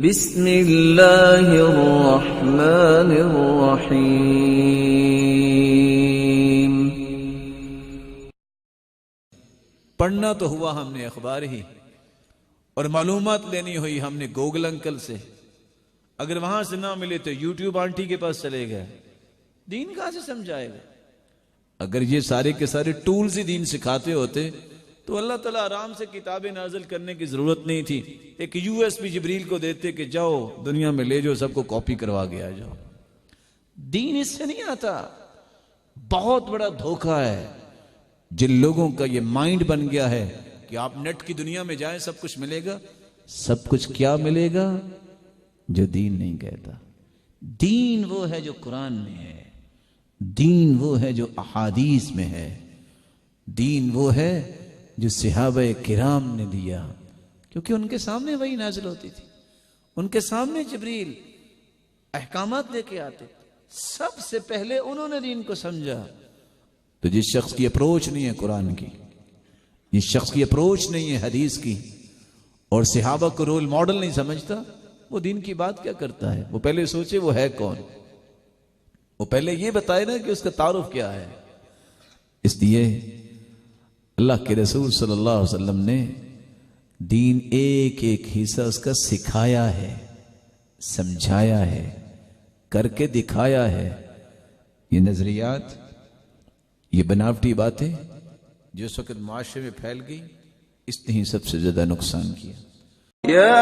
بسم اللہ الرحمن الرحیم۔ پڑھنا تو ہوا ہم نے اخبار ہی، اور معلومات لینی ہوئی ہم نے گوگل انکل سے۔ اگر وہاں سے نہ ملے تو یوٹیوب آنٹی کے پاس چلے گئے۔ دین کہاں سے سمجھائے گا؟ اگر یہ سارے کے سارے ٹولز ہی دین سکھاتے ہوتے تو اللہ تعالیٰ آرام سے کتابیں نازل کرنے کی ضرورت نہیں تھی۔ ایک USB جبریل کو دیتے کہ جاؤ دنیا میں لے جاؤ، سب کو کاپی کروا کے آ جاؤ۔ دین اس سے نہیں آتا۔ بہت بڑا دھوکہ ہے جن لوگوں کا یہ مائنڈ بن گیا ہے کہ آپ نیٹ کی دنیا میں جائیں سب کچھ ملے گا۔ سب کچھ کیا ملے گا؟ جو دین نہیں کہتا۔ دین وہ ہے جو قرآن میں ہے، دین وہ ہے جو احادیث میں ہے، دین وہ ہے جو صحابہ کرام نے دیا، کیونکہ ان کے سامنے وہی نازل ہوتی تھی، ان کے سامنے جبریل احکامات لے کے آتے، سب سے پہلے انہوں نے دین کو سمجھا۔ تو جس شخص کی اپروچ نہیں ہے قرآن کی، جس شخص کی اپروچ نہیں ہے حدیث کی، اور صحابہ کو رول ماڈل نہیں سمجھتا، وہ دین کی بات کیا کرتا ہے؟ وہ پہلے سوچے وہ ہے کون، وہ پہلے یہ بتائے نا کہ اس کا تعارف کیا ہے۔ اس لیے اللہ کے رسول صلی اللہ علیہ وسلم نے دین ایک ایک حصہ اس کا سکھایا ہے، سمجھایا ہے، کر کے دکھایا ہے۔ یہ نظریات، یہ بناوٹی باتیں جو اس وقت معاشرے میں پھیل گئی، اس نے ہی سب سے زیادہ نقصان کیا۔ یا